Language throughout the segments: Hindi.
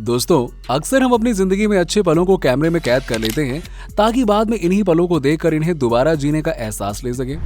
दोस्तों, अक्सर हम अपनी जिंदगी में अच्छे पलों को कैमरे में कैद कर लेते हैं ताकि बाद में इन्हीं पलों को देखकर इन्हें दोबारा जीने का एहसास ले सकें।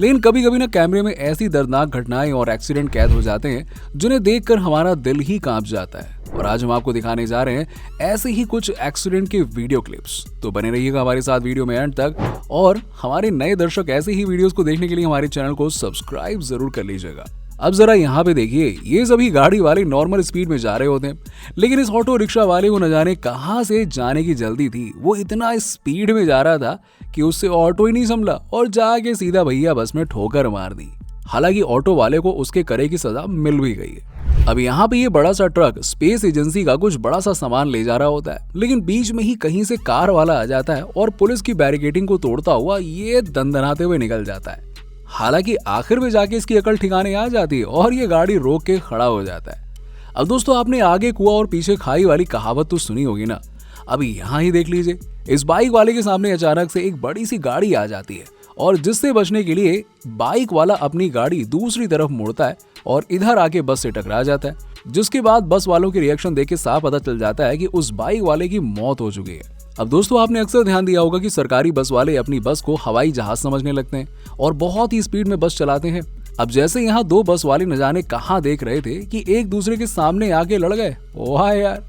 लेकिन कभी कभी ना कैमरे में ऐसी दर्दनाक घटनाएं और एक्सीडेंट कैद हो जाते हैं जिन्हें देखकर हमारा दिल ही कांप जाता है। और आज हम आपको दिखाने जा रहे हैं ऐसे ही कुछ एक्सीडेंट के वीडियो क्लिप्स। तो बने रहिएगा हमारे साथ वीडियो में एंड तक। और हमारे नए दर्शक ऐसे ही वीडियोस को देखने के लिए हमारे चैनल को सब्सक्राइब जरूर कर लीजिएगा। अब जरा यहाँ पे देखिए, ये सभी गाड़ी वाले नॉर्मल स्पीड में जा रहे होते हैं, लेकिन इस ऑटो रिक्शा वाले को न जाने कहाँ से जाने की जल्दी थी। वो इतना स्पीड में जा रहा था कि उससे ऑटो ही नहीं संभला और जाके सीधा भैया बस में ठोकर मार दी। हालांकि ऑटो वाले को उसके करे की सजा मिल भी गई है। अब यहाँ पे ये बड़ा सा ट्रक स्पेस एजेंसी का कुछ बड़ा सा सामान ले जा रहा होता है, लेकिन बीच में ही कहीं से कार वाला आ जाता है और पुलिस की बैरिकेडिंग को तोड़ता हुआ ये दंदनाते हुए निकल जाता है। हालांकि आखिर में जाके इसकी अकल ठिकाने आ जाती है और ये गाड़ी रोक के खड़ा हो जाता है। अब दोस्तों, आपने आगे कुआं और पीछे खाई वाली कहावत तो सुनी होगी ना। अभी यहाँ ही देख लीजिए, इस बाइक वाले के सामने अचानक से एक बड़ी सी गाड़ी आ जाती है और जिससे बचने के लिए बाइक वाला अपनी गाड़ी दूसरी तरफ मोड़ता है और इधर आके बस से टकरा जाता है, जिसके बाद बस वालों के रिएक्शन देख के साफ पता चल जाता है कि उस बाइक वाले की मौत हो चुकी है। अब दोस्तों, आपने अक्सर ध्यान दिया होगा कि सरकारी बस वाले अपनी बस को हवाई जहाज समझने लगते हैं और बहुत ही स्पीड में बस चलाते हैं। अब जैसे यहाँ दो बस वाले न जाने कहाँ देख रहे थे कि एक दूसरे के सामने आके लड़ गए। वाह यार।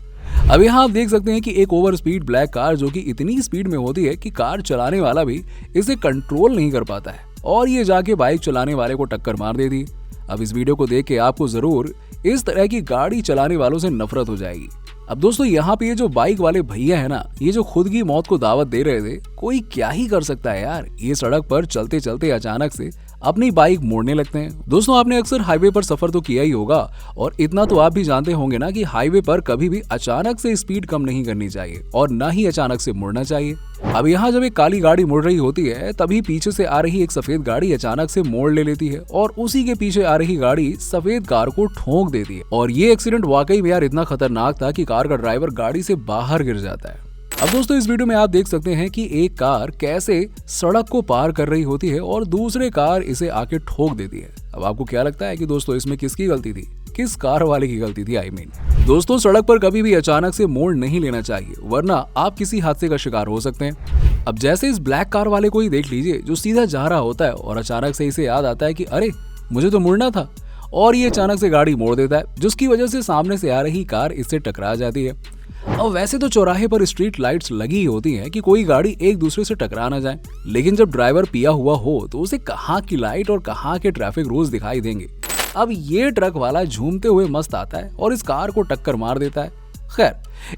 अब यहाँ आप देख सकते हैं कि एक ओवर स्पीड ब्लैक कार जो कि इतनी स्पीड में होती है कि कार चलाने वाला भी इसे कंट्रोल नहीं कर पाता है और ये जाके बाइक चलाने वाले को टक्कर मार देती। अब इस वीडियो को देख के आपको जरूर इस तरह की गाड़ी चलाने वालों से नफरत हो जाएगी। अब दोस्तों, यहाँ पे ये जो बाइक वाले भैया है ना, ये जो खुद की मौत को दावत दे रहे थे, कोई क्या ही कर सकता है यार। ये सड़क पर चलते चलते अचानक से अपनी बाइक मोड़ने लगते हैं। दोस्तों, आपने अक्सर हाईवे पर सफर तो किया ही होगा और इतना तो आप भी जानते होंगे ना कि हाईवे पर कभी भी अचानक से स्पीड कम नहीं करनी चाहिए और ना ही अचानक से मुड़ना चाहिए। अब यहाँ जब एक काली गाड़ी मुड़ रही होती है, तभी पीछे से आ रही एक सफेद गाड़ी अचानक से मोड़ ले लेती है और उसी के पीछे आ रही गाड़ी सफेद कार को ठोक देती है। और ये एक्सीडेंट वाकई में यार इतना खतरनाक था कि कार का ड्राइवर गाड़ी से बाहर गिर जाता है। अब दोस्तों, इस वीडियो में आप देख सकते हैं कि एक कार कैसे सड़क को पार कर रही होती है और दूसरे कार इसे आके ठोक देती है। अब आपको क्या लगता है कि दोस्तों इसमें किसकी गलती थी? किस कार वाले की गलती थी? दोस्तों, सड़क पर कभी भी अचानक से मोड़ नहीं लेना चाहिए, वरना आप किसी हादसे का शिकार हो सकते हैं। अब जैसे इस ब्लैक कार वाले को ही देख लीजिए, जो सीधा जा रहा होता है और अचानक से इसे याद आता है कि अरे मुझे तो मुड़ना था, और ये अचानक से गाड़ी मोड़ देता है, जिसकी वजह से सामने से आ रही कार इससे टकरा जाती है। अब वैसे तो चौराहे पर स्ट्रीट लाइट्स लगी होती हैं कि कोई गाड़ी एक दूसरे से टकरा ना जाए, लेकिन जब ड्राइवर पिया हुआ हो तो उसे कहाँ की लाइट और कहाँ के ट्रैफिक रूल्स दिखाई देंगे। अब ये ट्रक वाला झूमते हुए मस्त आता है और इस कार को टक्कर मार देता है। खैर,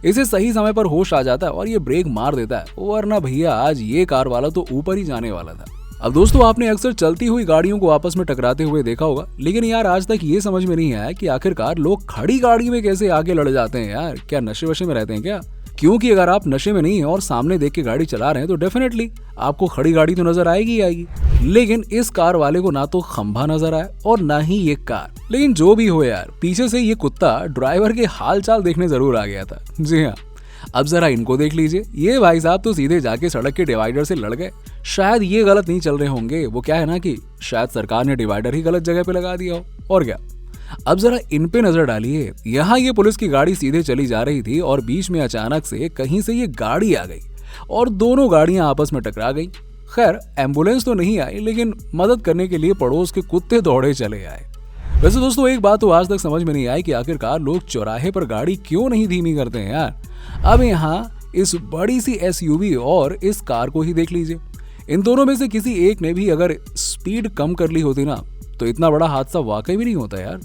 इसे सही समय पर होश आ जाता है और ये ब्रेक मार देता है, वरना भैया आज ये कार वाला तो ऊपर ही जाने वाला था। अब दोस्तों, आपने अक्सर चलती हुई गाड़ियों को आपस में टकराते हुए देखा होगा, लेकिन यार आज तक ये समझ में नहीं आया कि आखिरकार लोग खड़ी गाड़ी में कैसे आगे लड़ जाते हैं यार। क्या नशे वशे में रहते हैं क्या? क्योंकि अगर आप नशे में नहीं हैं और सामने देख के गाड़ी चला रहे हैं तो डेफिनेटली आपको खड़ी गाड़ी तो नजर आएगी ही आएगी। लेकिन इस कार वाले को ना तो खंभा नजर आया और ना ही ये कार। लेकिन जो भी हो यार, पीछे से ये कुत्ता ड्राइवर के हाल चाल देखने जरूर आ गया था। जी हाँ। अब जरा इनको देख लीजिए, ये भाई साहब तो सीधे जाके सड़क के डिवाइडर से लड़ गए। शायद ये गलत नहीं चल रहे होंगे, वो क्या है ना कि शायद सरकार ने डिवाइडर ही गलत जगह पे लगा दिया हो, और क्या। अब जरा इन पे नजर डालिए, यहाँ ये पुलिस की गाड़ी सीधे चली जा रही थी और बीच में अचानक से कहीं से ये गाड़ी आ गई और दोनों गाड़ियां आपस में टकरा गई। खैर, एम्बुलेंस तो नहीं आई, लेकिन मदद करने के लिए पड़ोस के कुत्ते दौड़े चले आए। वैसे दोस्तों, एक बात तो आज तक समझ में नहीं आई कि आखिरकार लोग चौराहे पर गाड़ी क्यों नहीं धीमी करते हैं यार। अब यहाँ इस बड़ी सी एसयूवी और इस कार को ही देख लीजिए, इन दोनों में से किसी एक ने भी अगर स्पीड कम कर ली होती ना, तो इतना बड़ा हादसा वाकई भी नहीं होता यार।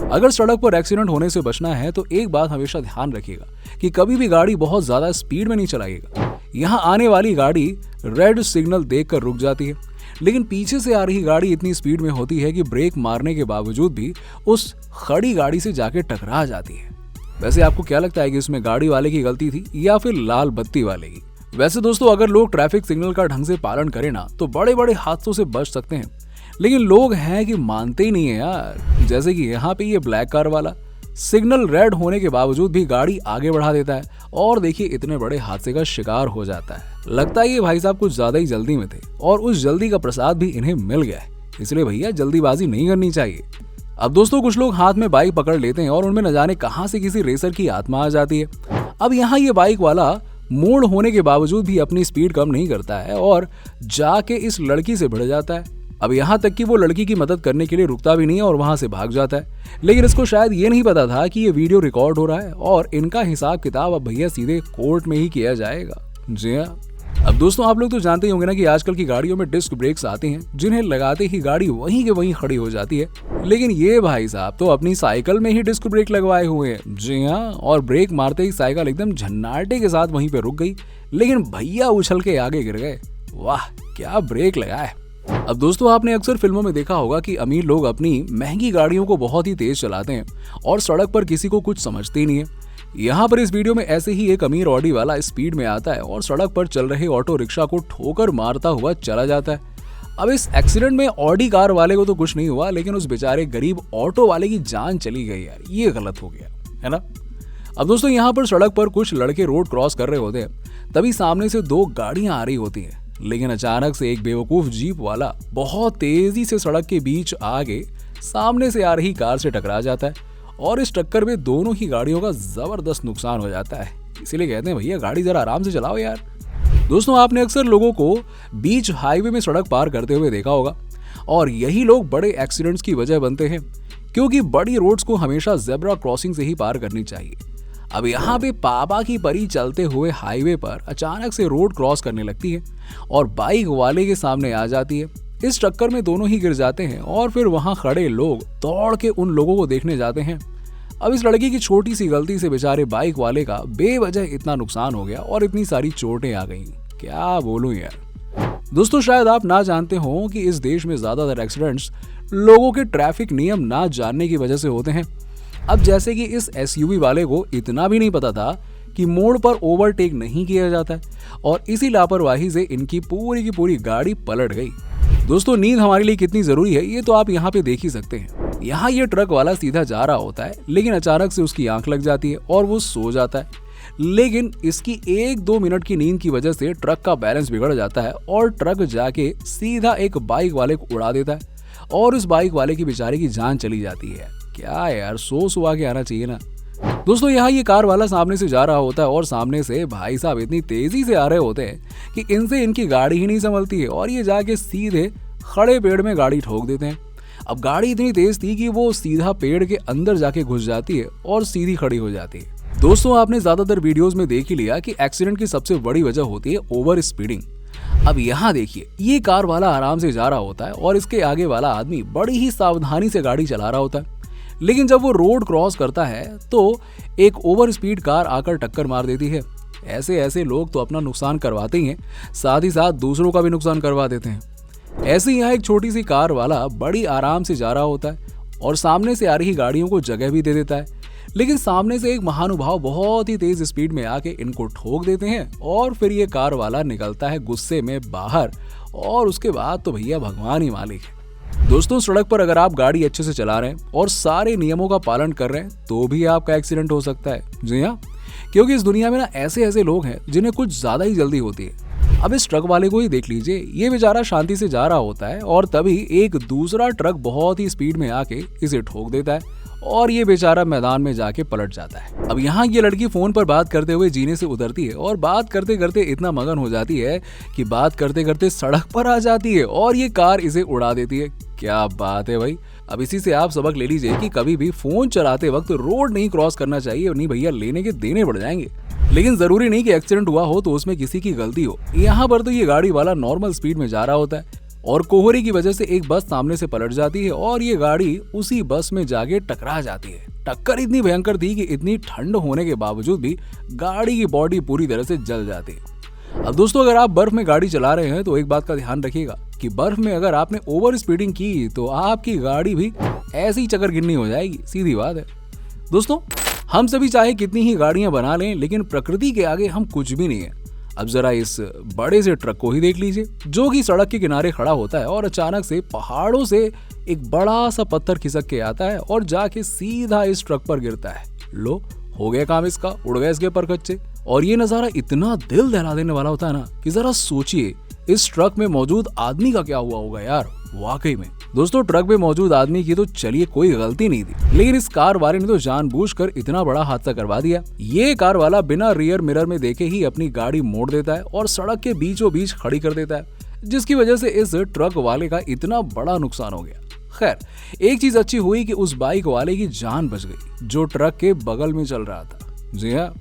अगर सड़क पर एक्सीडेंट होने से बचना है तो एक बात हमेशा ध्यान रखिएगा कि कभी भी गाड़ी बहुत ज्यादा स्पीड में नहीं चलाइएगा। यहाँ आने वाली गाड़ी रेड सिग्नल देखकर रुक जाती है, लेकिन पीछे से आ रही गाड़ी इतनी स्पीड में होती है कि ब्रेक मारने के बावजूद भी उस खड़ी गाड़ी से जाके टकरा जाती है। वैसे आपको क्या लगता है कि इसमें गाड़ी वाले की गलती थी या फिर लाल बत्ती वाले की? वैसे दोस्तों, अगर लोग ट्रैफिक सिग्नल का ढंग से पालन करें ना, तो बड़े बड़े हादसों से बच सकते हैं। लेकिन लोग हैं कि मानते ही नहीं है यार। जैसे कि यहाँ पे ये ब्लैक कार वाला सिग्नल रेड होने के बावजूद भी गाड़ी आगे बढ़ा देता है और देखिए इतने बड़े हादसे का शिकार हो जाता है। लगता है ये भाई साहब कुछ ज्यादा ही जल्दी में थे और उस जल्दी का प्रसाद भी इन्हें मिल गया है, इसलिए भैया जल्दीबाजी नहीं करनी चाहिए। अब दोस्तों कुछ लोग हाथ में बाइक पकड़ लेते हैं और उनमें न जाने कहां से किसी रेसर की आत्मा आ जाती है। अब यहाँ ये बाइक वाला मोड़ होने के बावजूद भी अपनी स्पीड कम नहीं करता है और जाके इस लड़की से भिड़ जाता है। अब यहाँ तक कि वो लड़की की मदद करने के लिए रुकता भी नहीं है और वहां से भाग जाता है। लेकिन इसको शायद ये नहीं पता था कि ये वीडियो रिकॉर्ड हो रहा है और इनका हिसाब किताब अब भैया सीधे कोर्ट में ही किया जाएगा। जी हाँ। अब दोस्तों आप लोग तो जानते ही होंगे ना कि आजकल की गाड़ियों में डिस्क ब्रेक्स आते हैं जिन्हें लगाते ही गाड़ी वहीं के वहीं खड़ी हो जाती है। लेकिन ये भाई साहब तो अपनी साइकिल में ही डिस्क ब्रेक लगवाए हुए हैं। जी हाँ, और ब्रेक मारते ही साइकिल एकदम झन्नाटे के साथ वहीं पे रुक गई, लेकिन भैया उछल के आगे गिर गए। वाह क्या ब्रेक लगाए। अब दोस्तों आपने अक्सर फिल्मों में देखा होगा कि अमीर लोग अपनी महंगी गाड़ियों को बहुत ही तेज चलाते हैं और सड़क पर किसी को कुछ समझते ही नहीं है। यहाँ पर इस वीडियो में ऐसे ही एक अमीर ऑडी वाला स्पीड में आता है और सड़क पर चल रहे ऑटो रिक्शा को ठोकर मारता हुआ चला जाता है। अब इस एक्सीडेंट में ऑडी कार वाले को तो कुछ नहीं हुआ, लेकिन उस बेचारे गरीब ऑटो वाले की जान चली गई यार। ये गलत हो गया है ना। अब दोस्तों यहाँ पर सड़क पर कुछ लड़के रोड क्रॉस कर रहे होते हैं, तभी सामने से दो गाड़ियां आ रही होती हैं, लेकिन अचानक से एक बेवकूफ जीप वाला बहुत तेजी से सड़क के बीच आगे सामने से आ रही कार से टकरा जाता है और इस टक्कर में दोनों ही गाड़ियों का जबरदस्त नुकसान हो जाता है। इसीलिए कहते हैं भैया गाड़ी जरा आराम से चलाओ यार। दोस्तों आपने अक्सर लोगों को बीच हाईवे में सड़क पार करते हुए देखा होगा और यही लोग बड़े एक्सीडेंट्स की वजह बनते हैं, क्योंकि बड़ी रोड्स को हमेशा जेब्रा क्रॉसिंग से ही पार करनी चाहिए। अब यहाँ पे पापा की परी चलते हुए हाईवे पर अचानक से रोड क्रॉस करने लगती है और बाइक वाले के सामने आ जाती है। इस टक्कर में दोनों ही गिर जाते हैं और फिर वहां खड़े लोग दौड़ के उन लोगों को देखने जाते हैं। अब इस लड़की की छोटी सी गलती से बेचारे बाइक वाले का बेवजह इतना नुकसान हो गया और इतनी सारी चोटें आ गईं। क्या बोलूं यार। दोस्तों शायद आप ना जानते हो कि इस देश में ज्यादातर एक्सीडेंट्स लोगों के ट्रैफिक नियम ना जानने की वजह से होते हैं। अब जैसे कि इस एसयूवी वाले को इतना भी नहीं पता था कि मोड़ पर ओवरटेक नहीं किया जाता है और इसी लापरवाही से इनकी पूरी की पूरी गाड़ी पलट गई। दोस्तों नींद हमारे लिए कितनी जरूरी है ये तो आप यहाँ पे देख ही सकते हैं। यहाँ ये ट्रक वाला सीधा जा रहा होता है, लेकिन अचानक से उसकी आंख लग जाती है और वो सो जाता है। लेकिन इसकी 1-2 मिनट की नींद की वजह से ट्रक का बैलेंस बिगड़ जाता है और ट्रक जाके सीधा एक बाइक वाले को उड़ा देता है और उस बाइक वाले की बेचारे की जान चली जाती है। क्या यार, सो आके आना चाहिए ना। दोस्तों यहाँ ये कार वाला सामने से जा रहा होता है और सामने से भाई साहब इतनी तेजी से आ रहे होते हैं कि इनसे इनकी गाड़ी ही नहीं संभलती है और ये जाके सीधे खड़े पेड़ में गाड़ी ठोक देते हैं। अब गाड़ी इतनी तेज थी कि वो सीधा पेड़ के अंदर जाके घुस जाती है और सीधी खड़ी हो जाती है। दोस्तों आपने ज्यादातर वीडियोस में देख ही लिया कि एक्सीडेंट की सबसे बड़ी वजह होती है ओवर स्पीडिंग। अब यहाँ देखिए ये कार वाला आराम से जा रहा होता है और इसके आगे वाला आदमी बड़ी ही सावधानी से गाड़ी चला रहा होता है, लेकिन जब वो रोड क्रॉस करता है तो एक ओवर स्पीड कार आकर टक्कर मार देती है। ऐसे लोग तो अपना नुकसान करवाते ही हैं, साथ ही साथ दूसरों का भी नुकसान करवा देते हैं। ऐसे ही यहाँ एक छोटी सी कार वाला बड़ी आराम से जा रहा होता है और सामने से आ रही गाड़ियों को जगह भी दे देता है, लेकिन सामने से एक महानुभाव बहुत ही तेज स्पीड में आके इनको ठोक देते हैं और फिर ये कार वाला निकलता है गुस्से में बाहर और उसके बाद तो भैया भगवान ही मालिक है। दोस्तों सड़क पर अगर आप गाड़ी अच्छे से चला रहे हैं और सारे नियमों का पालन कर रहे हैं तो भी आपका एक्सीडेंट हो सकता है। जी हाँ, क्योंकि इस दुनिया में ना ऐसे लोग हैं जिन्हें कुछ ज्यादा ही जल्दी होती है। अब इस ट्रक वाले को ही देख लीजिए, ये बेचारा शांति से जा रहा होता है और तभी एक दूसरा ट्रक बहुत ही स्पीड में आके इसे ठोक देता है और ये बेचारा मैदान में जाके पलट जाता है। अब यहाँ ये लड़की फोन पर बात करते हुए जीने से उतरती है और बात करते करते इतना मगन हो जाती है कि बात करते करते सड़क पर आ जाती है और ये कार इसे उड़ा देती है। क्या बात है भाई। अब इसी से आप सबक ले लीजिए कि कभी भी फोन चलाते वक्त रोड नहीं क्रॉस करना चाहिए, नहीं भैया लेने के देने पड़ जाएंगे। लेकिन जरूरी नहीं कि एक्सीडेंट हुआ हो तो उसमें किसी की गलती हो। यहाँ पर तो ये गाड़ी वाला नॉर्मल स्पीड में जा रहा होता है और कोहरे की वजह से एक बस सामने से पलट जाती है और ये गाड़ी उसी बस में जाके टकरा जाती है। टक्कर इतनी भयंकर थी कि इतनी ठंड होने के बावजूद भी गाड़ी की बॉडी पूरी तरह से जल जाती है। अब दोस्तों अगर आप बर्फ में गाड़ी चला रहे हैं तो एक बात का ध्यान रखिएगा कि बर्फ में अगर आपने ओवर स्पीडिंग की तो आपकी गाड़ी भी ऐसी ही चक्कर गिननी हो जाएगी, सीधी बात है। दोस्तों हम सभी चाहे कितनी ही गाड़ियां बना लें, लेकिन प्रकृति के आगे हम कुछ भी नहीं है। अब जरा इस बड़े से ट्रक को ही देख लीजिए जो कि सड़क के किनारे खड़ा होता है और अचानक से पहाड़ों से एक बड़ा सा पत्थर खिसक के आता है और जाके सीधा इस ट्रक पर गिरता है। लो हो गया काम इसका, उड़ गए इसके परखच्चे। और ये नजारा इतना दिल दहला देने वाला होता है ना कि जरा सोचिए इस ट्रक में मौजूद आदमी का क्या हुआ होगा यार, वाकई में। दोस्तों ट्रक में मौजूद आदमी की तो चलिए कोई गलती नहीं थी, लेकिन इस कार वाले ने तो जानबूझकर इतना बड़ा हादसा करवा दिया। ये कार वाला बिना रियर मिरर में देखे ही अपनी गाड़ी मोड़ देता है और सड़क के बीचों बीच खड़ी कर देता है, जिसकी वजह से इस ट्रक वाले का इतना बड़ा नुकसान हो गया। खैर एक चीज अच्छी हुई कि उस बाइक वाले की जान बच गई जो ट्रक के बगल में चल रहा था। जी हाँ,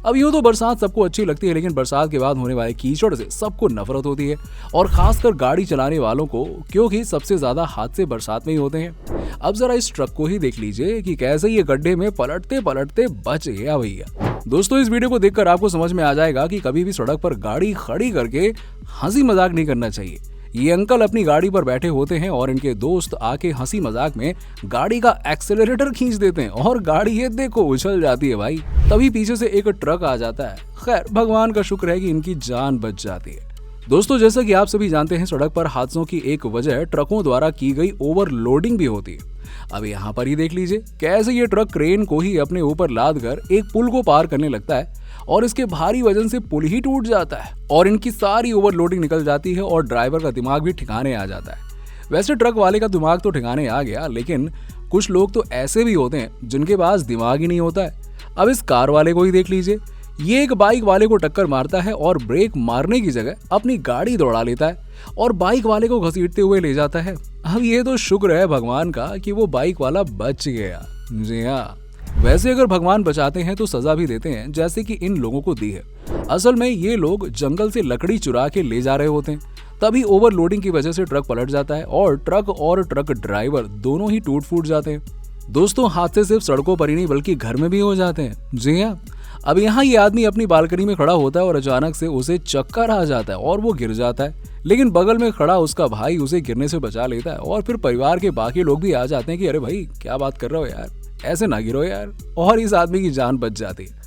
अब यूं तो बरसात सबको अच्छी लगती है, लेकिन बरसात के बाद होने वाले कीचड़ से सबको नफरत होती है, और खासकर गाड़ी चलाने वालों को, क्योंकि सबसे ज्यादा हादसे बरसात में ही होते हैं। अब जरा इस ट्रक को ही देख लीजिए कि कैसे ये गड्ढे में पलटते पलटते बच गया भैया। दोस्तों इस वीडियो को देखकर आपको समझ में आ जाएगा कि कभी भी सड़क पर गाड़ी खड़ी करके हंसी मजाक नहीं करना चाहिए। ये अंकल अपनी गाड़ी पर बैठे होते हैं और इनके दोस्त आके हंसी मजाक में गाड़ी का एक्सेलरेटर खींच देते हैं और गाड़ी ये देखो उछल जाती है भाई। तभी पीछे से एक ट्रक आ जाता है। खैर भगवान का शुक्र है कि इनकी जान बच जाती है। दोस्तों जैसा कि आप सभी जानते हैं, सड़क पर हादसों की एक वजह ट्रकों द्वारा की गई ओवरलोडिंग भी होती है। अब यहाँ पर ही देख लीजिए कैसे ये ट्रक क्रेन को ही अपने ऊपर लाद कर एक पुल को पार करने लगता है और इसके भारी वजन से पुल ही टूट जाता है और इनकी सारी ओवरलोडिंग निकल जाती है और ड्राइवर का दिमाग भी ठिकाने आ जाता है। वैसे ट्रक वाले का दिमाग तो ठिकाने आ गया, लेकिन कुछ लोग तो ऐसे भी होते हैं जिनके पास दिमाग ही नहीं होता है। अब इस कार वाले को ही देख लीजिए, ये एक बाइक वाले को टक्कर मारता है और ब्रेक मारने की जगह अपनी गाड़ी दौड़ा लेता है और बाइक वाले को घसीटते हुए ले जाता है। अब ये तो शुक्र है भगवान का कि वो बाइक वाला बच गया। जी हाँ, वैसे अगर भगवान बचाते हैं तो सजा भी देते हैं, जैसे कि इन लोगों को दी है। असल में ये लोग जंगल से लकड़ी चुरा के ले जा रहे होते हैं, तभी ओवरलोडिंग की वजह से ट्रक पलट जाता है और ट्रक ड्राइवर दोनों ही टूट फूट जाते हैं। दोस्तों हादसे सिर्फ सड़कों पर ही नहीं बल्कि घर में भी हो जाते हैं। जी हाँ, अब यहाँ ये आदमी अपनी बालकनी में खड़ा होता है और अचानक से उसे चक्कर आ जाता है और वो गिर जाता है, लेकिन बगल में खड़ा उसका भाई उसे गिरने से बचा लेता है और फिर परिवार के बाकी लोग भी आ जाते हैं कि अरे भाई क्या बात कर रहे हो यार, ऐसे ना गिरो यार, और इस आदमी की जान बच जाती है।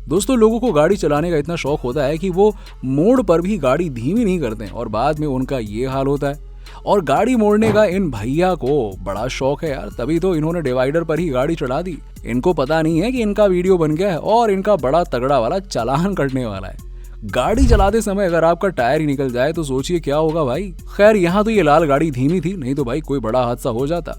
दोस्तों लोगों को गाड़ी चलाने का इतना शौक होता है कि वो मोड़ पर भी गाड़ी धीमी नहीं करते और बाद में उनका ये हाल होता है। और गाड़ी मोड़ने का इन भैया को बड़ा शौक है यार, तभी तो इन्होंने डिवाइडर पर ही गाड़ी चढ़ा दी। इनको पता नहीं है कि इनका वीडियो बन गया है और इनका बड़ा तगड़ा वाला चालान कटने वाला है। गाड़ी चलाते समय अगर आपका टायर ही निकल जाए तो सोचिए क्या होगा भाई। खैर यहाँ तो ये लाल गाड़ी धीमी थी, नहीं तो भाई कोई बड़ा हादसा हो जाता।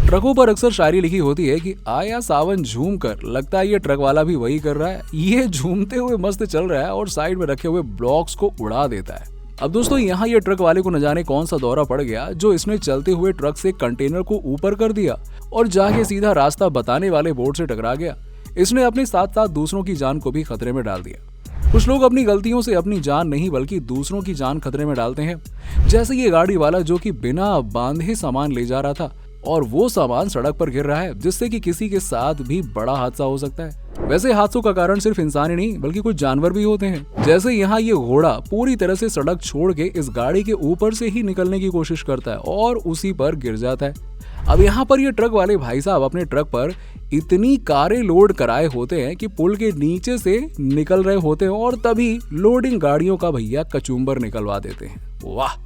ट्रकों पर अक्सर शायरी लिखी होती है कि आया सावन झूम कर, लगता है ये ट्रक वाला भी वही कर रहा है। ये झूमते हुए मस्त चल रहा है और साइड में रखे हुए ब्लॉक्स को उड़ा देता है। अब दोस्तों यहाँ ये ट्रक वाले को न जाने कौन सा दौरा पड़ गया जो इसने चलते हुए ट्रक से कंटेनर को ऊपर कर दिया और जाके सीधा रास्ता बताने वाले बोर्ड से टकरा गया। इसने अपने साथ साथ दूसरों की जान को भी खतरे में डाल दिया। कुछ लोग अपनी गलतियों से अपनी जान नहीं बल्कि दूसरों की जान खतरे में डालते हैं, जैसे ये गाड़ी वाला जो कि बिना बांधे सामान ले जा रहा था और वो सामान सड़क पर गिर रहा है, जिससे कि किसी के साथ भी बड़ा हादसा हो सकता है। वैसे हादसों का कारण सिर्फ इंसान ही नहीं बल्कि कुछ जानवर भी होते हैं। जैसे यहाँ ये घोड़ा पूरी तरह से सड़क छोड़ के इस गाड़ी के ऊपर से ही निकलने की कोशिश करता है और उसी पर गिर जाता है। अब यहाँ पर ये ट्रक वाले भाई साहब अपने ट्रक पर इतनी कारें लोड कराए होते हैं कि पुल के नीचे से निकल रहे होते हैं और तभी लोडिंग गाड़ियों का भैया कचूम्बर निकलवा देते हैं। वाह।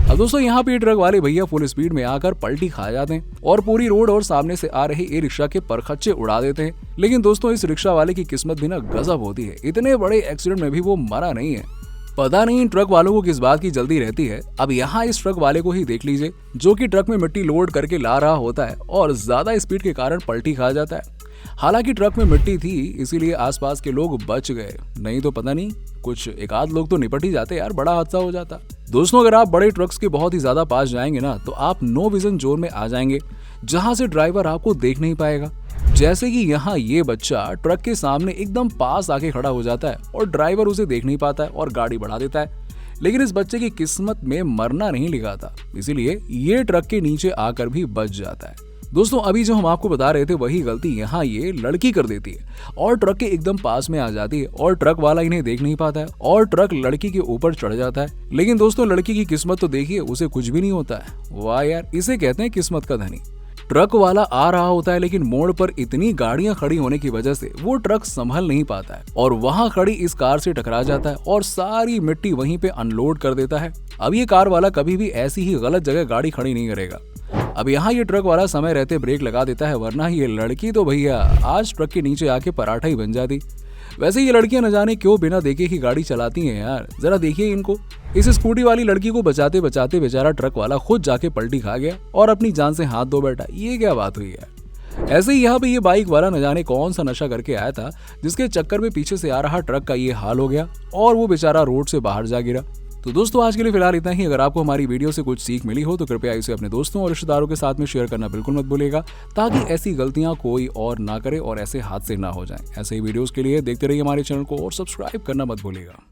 अब दोस्तों यहाँ पे ट्रक वाले भैया फुल स्पीड में आकर पलटी खा जाते हैं और पूरी रोड और सामने से आ रहे ई रिक्शा के परखच्चे उड़ा देते हैं। लेकिन दोस्तों इस रिक्शा वाले की किस्मत भी ना गजब होती है, इतने बड़े एक्सीडेंट में भी वो मरा नहीं है। पता नहीं इन ट्रक वालों को किस बात की जल्दी रहती है। अब यहाँ इस ट्रक वाले को ही देख लीजिए जो कि ट्रक में मिट्टी लोड करके ला रहा होता है और ज्यादा स्पीड के कारण पलटी खा जाता है। हालांकि ट्रक में मिट्टी थी इसीलिए आसपास के लोग बच गए, नहीं तो पता नहीं कुछ एक आध लोग तो निपट ही जाते यार, बड़ा हादसा हो जाता। दोस्तों अगर आप बड़े ट्रक्स के बहुत ही ज्यादा पास जाएंगे ना तो आप नो विजन जोन में आ जाएंगे, जहां से ड्राइवर आपको देख नहीं पाएगा। जैसे कि यहाँ ये बच्चा ट्रक के सामने एकदम पास आके खड़ा हो जाता है और ड्राइवर उसे देख नहीं पाता है और गाड़ी बढ़ा देता है, लेकिन इस बच्चे की किस्मत में मरना नहीं लिखा था, इसीलिए ये ट्रक के नीचे आकर भी बच जाता है। दोस्तों अभी जो हम आपको बता रहे थे वही गलती यहाँ ये लड़की कर देती है और ट्रक के एकदम पास में आ जाती है और ट्रक वाला इन्हें देख नहीं पाता है और ट्रक लड़की के ऊपर चढ़ जाता है। लेकिन दोस्तों लड़की की किस्मत तो देखिए, उसे कुछ भी नहीं होता है। वाह यार, इसे कहते हैं किस्मत का धनी। ट्रक वाला आ रहा होता है लेकिन मोड़ पर इतनी गाड़ियां खड़ी होने की वजह से वो ट्रक संभल नहीं पाता है और वहां खड़ी इस कार से टकरा जाता है और सारी मिट्टी वहीं पे अनलोड कर देता है। अब ये कार वाला कभी भी ऐसी ही गलत जगह गाड़ी खड़ी नहीं करेगा। अब यहाँ ये ट्रक वाला समय रहते ब्रेक लगा देता है, वरना ये लड़की तो भैया आज ट्रक के नीचे आके पराठा ही बन जाती। वैसे ये लड़कियां न जाने क्यों बिना देखे ही गाड़ी चलाती हैं यार, जरा देखिए इनको। इस स्कूटी वाली लड़की को बचाते बचाते बेचारा ट्रक वाला खुद जाके पलटी खा गया और अपनी जान से हाथ धो बैठा। ये क्या बात हुई है। ऐसे ही यहाँ पे ये बाइक वाला न जाने कौन सा नशा करके आया था जिसके चक्कर में पीछे से आ रहा ट्रक का ये हाल हो गया और वो बेचारा रोड से बाहर जा गिरा। तो दोस्तों आज के लिए फिलहाल इतना ही। अगर आपको हमारी वीडियो से कुछ सीख मिली हो तो कृपया इसे अपने दोस्तों और रिश्तेदारों के साथ में शेयर करना बिल्कुल मत भूलिएगा, ताकि ऐसी गलतियां कोई और ना करे और ऐसे हादसे ना हो जाएं। ऐसे ही वीडियोस के लिए देखते रहिए हमारे चैनल को और सब्सक्राइब करना मत भूलिएगा।